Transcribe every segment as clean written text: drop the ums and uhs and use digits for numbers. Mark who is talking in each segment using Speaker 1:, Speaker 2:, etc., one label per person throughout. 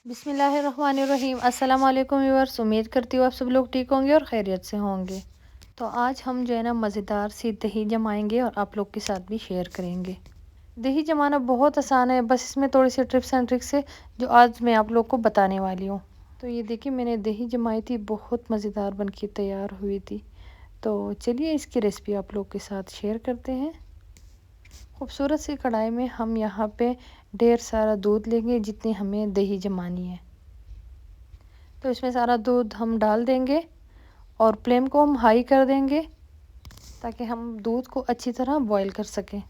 Speaker 1: बिस्मिल्लाहिर्रहमानिर्रहीम। अस्सलाम वालेकुम व्यूअर्स, उम्मीद करती हूँ आप सब लोग ठीक होंगे और खैरियत से होंगे। तो आज हम जो है ना मज़ेदार सी दही जमाएंगे और आप लोग के साथ भी शेयर करेंगे। दही जमाना बहुत आसान है, बस इसमें थोड़ी सी टिप्स एंड ट्रिक्स है जो आज मैं आप लोग को बताने वाली हूँ। तो ये देखिए, मैंने दही जमाई थी, बहुत मज़ेदार बन के तैयार हुई थी। तो चलिए इसकी रेसिपी आप लोग के साथ शेयर करते हैं। खूबसूरत सी कढ़ाई में हम यहाँ पे ढेर सारा दूध लेंगे जितनी हमें दही जमानी है। तो इसमें सारा दूध हम डाल देंगे और फ्लेम को हम हाई कर देंगे ताकि हम दूध को अच्छी तरह बॉईल कर सकें।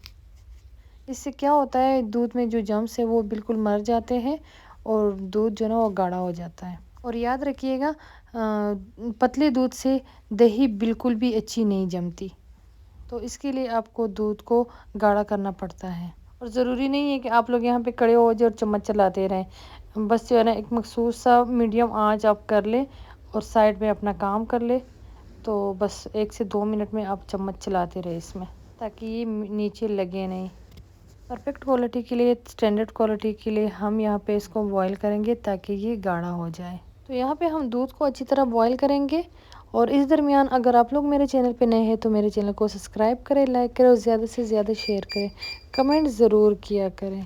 Speaker 1: इससे क्या होता है, दूध में जो जम्स है वो बिल्कुल मर जाते हैं और दूध जो ना वो गाढ़ा हो जाता है। और याद रखिएगा, पतले दूध से दही बिल्कुल भी अच्छी नहीं जमती। तो इसके लिए आपको दूध को गाढ़ा करना पड़ता है। और ज़रूरी नहीं है कि आप लोग यहाँ पे खड़े हो जाए और चम्मच चलाते रहें। बस जो है ना एक मखसूस सा मीडियम आंच आप कर लें और साइड में अपना काम कर ले। तो बस 1 से 2 मिनट में आप चम्मच चलाते रहे इसमें, ताकि ये नीचे लगे नहीं। परफेक्ट क्वालिटी के लिए, स्टैंडर्ड क्वालिटी के लिए हम यहाँ पे इसको बॉईल करेंगे ताकि ये गाढ़ा हो जाए। तो यहाँ पे हम दूध को अच्छी तरह बॉईल करेंगे। और इस दरमियान अगर आप लोग मेरे चैनल पे नए हैं तो मेरे चैनल को सब्सक्राइब करें, लाइक करें और ज़्यादा से ज़्यादा शेयर करें, कमेंट ज़रूर किया करें।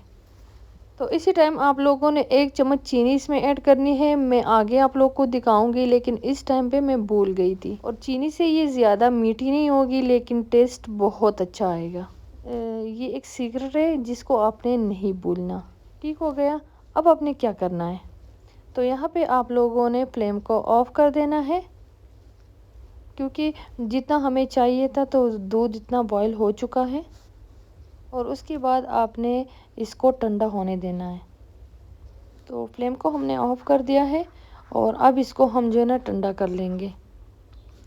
Speaker 1: तो इसी टाइम आप लोगों ने 1 चम्मच चीनी इसमें ऐड करनी है। मैं आगे आप लोग को दिखाऊंगी, लेकिन इस टाइम पे मैं भूल गई थी। और चीनी से ये ज़्यादा मीठी नहीं होगी, लेकिन टेस्ट बहुत अच्छा आएगा। ये एक सीक्रेट है जिसको आपने नहीं भूलना। ठीक हो गया। अब आपने क्या करना है, तो यहाँ पे आप लोगों ने फ्लेम को ऑफ कर देना है, क्योंकि जितना हमें चाहिए था तो दूध इतना बॉईल हो चुका है। और उसके बाद आपने इसको ठंडा होने देना है। तो फ्लेम को हमने ऑफ कर दिया है और अब इसको हम जो है ना ठंडा कर लेंगे।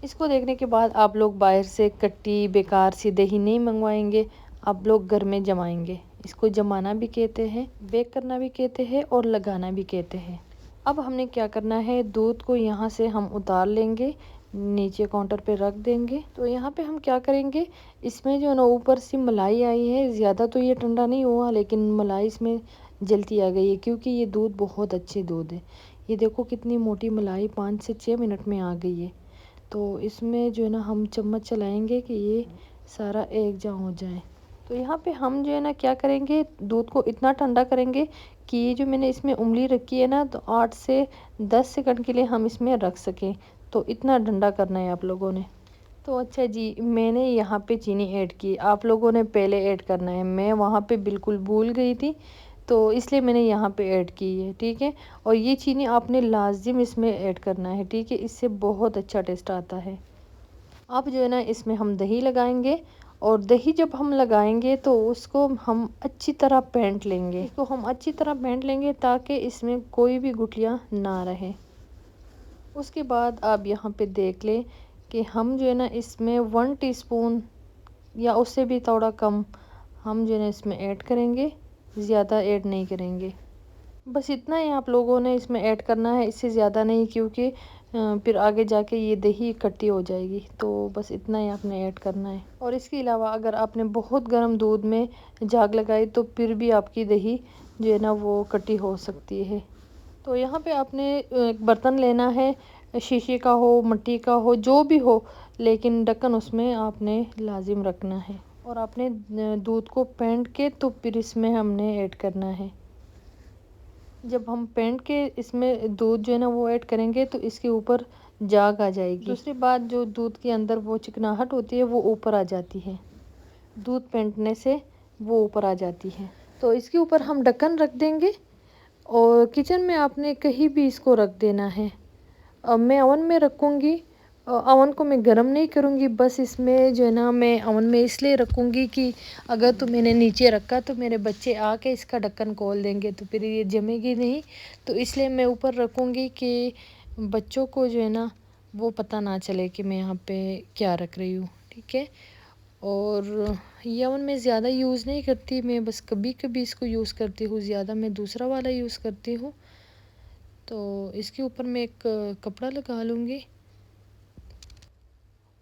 Speaker 1: इसको देखने के बाद आप लोग बाहर से कट्टी बेकार सी दही नहीं मंगवाएंगे, आप लोग घर में जमाएंगे। इसको जमाना भी कहते हैं, बेक करना भी कहते हैं और लगाना भी कहते हैं। अब हमने क्या करना है, दूध को यहाँ से हम उतार लेंगे, नीचे काउंटर पे रख देंगे। तो यहाँ पे हम क्या करेंगे, इसमें जो ना ऊपर से मलाई आई है, ज़्यादा तो ये ठंडा नहीं हुआ लेकिन मलाई इसमें जल्दी आ गई है, क्योंकि ये दूध बहुत अच्छे दूध है। ये देखो कितनी मोटी मलाई 5 से 6 मिनट में आ गई है। तो इसमें जो है ना हम चम्मच चलाएंगे कि ये सारा एक जा हो जाए। तो यहाँ पे हम जो है ना क्या करेंगे, दूध को इतना ठंडा करेंगे कि ये जो मैंने इसमें उंगली रखी है ना, तो 8 से 10 सेकंड के लिए हम इसमें रख सकें। तो इतना ठंडा करना है आप लोगों ने। तो अच्छा जी, मैंने यहाँ पे चीनी ऐड की, आप लोगों ने पहले ऐड करना है। मैं वहाँ पे बिल्कुल भूल गई थी, तो इसलिए मैंने यहाँ पे ऐड की है। ठीक है। और ये चीनी आपने लाजिम इसमें ऐड करना है। ठीक है, इससे बहुत अच्छा टेस्ट आता है। अब जो है ना इसमें हम दही लगाएंगे। और दही जब हम लगाएंगे तो उसको हम अच्छी तरह फेंट लेंगे। इसको हम अच्छी तरह फेंट लेंगे ताकि इसमें कोई भी गुठलियाँ ना रहे। उसके बाद आप यहाँ पे देख लें कि हम जो है ना इसमें 1 टीस्पून या उससे भी थोड़ा कम हम जो है ना इसमें ऐड करेंगे, ज़्यादा ऐड नहीं करेंगे। बस इतना ही आप लोगों ने इसमें ऐड करना है, इससे ज़्यादा नहीं, क्योंकि फिर आगे जाके ये दही इकट्ठी हो जाएगी। तो बस इतना ही आपने ऐड करना है। और इसके अलावा अगर आपने बहुत गर्म दूध में झाग लगाई तो फिर भी आपकी दही जो है ना वो इकट्ठी हो सकती है। तो यहाँ पे आपने एक बर्तन लेना है, शीशे का हो, मिट्टी का हो, जो भी हो, लेकिन ढक्कन उसमें आपने लाजिम रखना है। और आपने दूध को फेंट के तो फिर इसमें हमने ऐड करना है। जब हम फेंट के इसमें दूध जो है ना वो ऐड करेंगे तो इसके ऊपर झाग आ जाएगी। दूसरी बात, जो दूध के अंदर वो चिकनाहट होती है वो ऊपर आ जाती है, दूध फेंटने से वो ऊपर आ जाती है। तो इसके ऊपर हम ढक्कन रख देंगे और किचन में आपने कहीं भी इसको रख देना है। अब मैं ओवन में रखूँगी। ओवन को मैं गरम नहीं करूँगी, बस इसमें जो है ना मैं ओवन में इसलिए रखूँगी कि अगर तो मैंने नीचे रखा तो मेरे बच्चे आके इसका ढक्कन खोल देंगे तो फिर ये जमेगी नहीं। तो इसलिए मैं ऊपर रखूँगी कि बच्चों को जो है ना वो पता ना चले कि मैं यहाँ पे क्या रख रही हूँ। ठीक है। और ये ओवन मैं ज़्यादा यूज़ नहीं करती, मैं बस कभी कभी इसको यूज़ करती हूँ, ज़्यादा मैं दूसरा वाला यूज़ करती हूँ। तो इसके ऊपर मैं एक कपड़ा लगा लूँगी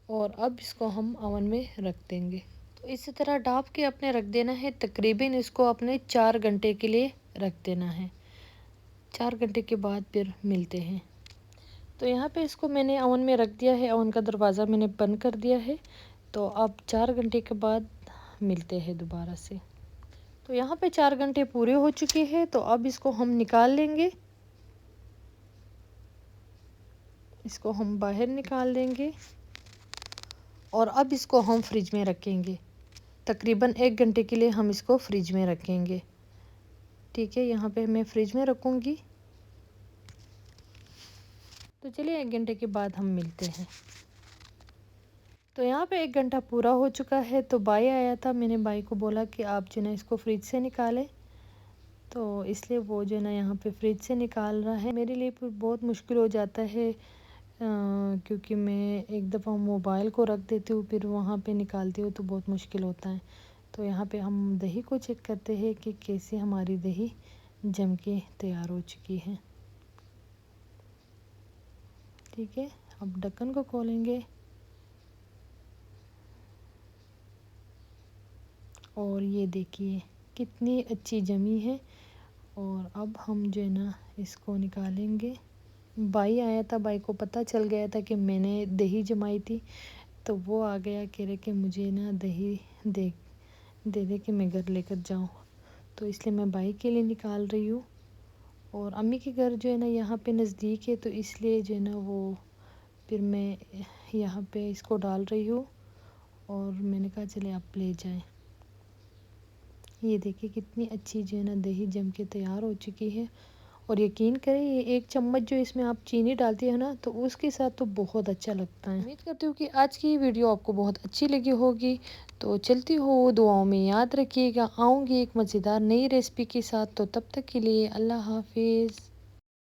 Speaker 1: और अब इसको हम ओवन में रख देंगे। तो इसी तरह ढाँप के अपने रख देना है, तकरीबन इसको अपने 4 घंटे के लिए रख देना है। 4 घंटे के बाद फिर मिलते हैं। तो यहाँ पे इसको मैंने ओवन में रख दिया है, ओवन का दरवाज़ा मैंने बंद कर दिया है। तो अब 4 घंटे के बाद मिलते हैं दोबारा से। तो यहाँ पे 4 घंटे पूरे हो चुके हैं, तो अब इसको हम निकाल लेंगे। इसको हम बाहर निकाल देंगे और अब इसको हम फ्रिज में रखेंगे। तकरीबन 1 घंटे के लिए हम इसको फ्रिज में रखेंगे। ठीक है, यहाँ पे मैं फ्रिज में रखूँगी। तो चलिए 1 घंटे के बाद हम मिलते हैं। तो यहाँ पे 1 घंटा पूरा हो चुका है। तो भाई आया था, मैंने भाई को बोला कि आप जो है ना इसको फ्रिज से निकालें। तो इसलिए वो जो है ना यहाँ पे फ्रिज से निकाल रहा है। मेरे लिए बहुत मुश्किल हो जाता है क्योंकि मैं एक दफ़ा मोबाइल को रख देती हूँ, फिर वहाँ पे निकालती हूँ तो बहुत मुश्किल होता है। तो यहाँ पे हम दही को चेक करते हैं कि कैसे हमारी दही जम के तैयार हो चुकी है। ठीक है, अब ढक्कन को खोलेंगे और ये देखिए कितनी अच्छी जमी है। और अब हम जो है ना इसको निकालेंगे। भाई आया था, भाई को पता चल गया था कि मैंने दही जमाई थी, तो वो आ गया कह रहे कि मुझे ना दही दे दे दे कि मैं घर लेकर जाऊं। तो इसलिए मैं भाई के लिए निकाल रही हूँ। और अम्मी के घर जो है ना यहाँ पे नज़दीक है, तो इसलिए जो है ना वो फिर मैं यहाँ पे इसको डाल रही हूँ और मैंने कहा चले आप ले जाएं। ये देखिए कितनी अच्छी जो है ना दही जम के तैयार हो चुकी है। और यकीन करें ये 1 चम्मच जो इसमें आप चीनी डालती है ना, तो उसके साथ तो बहुत अच्छा लगता है। उम्मीद करती हूँ कि आज की वीडियो आपको बहुत अच्छी लगी होगी। तो चलती हो, दुआओं में याद रखिएगा। आऊँगी एक मज़ेदार नई रेसिपी के साथ, तो तब तक के लिए अल्लाह हाफिज़।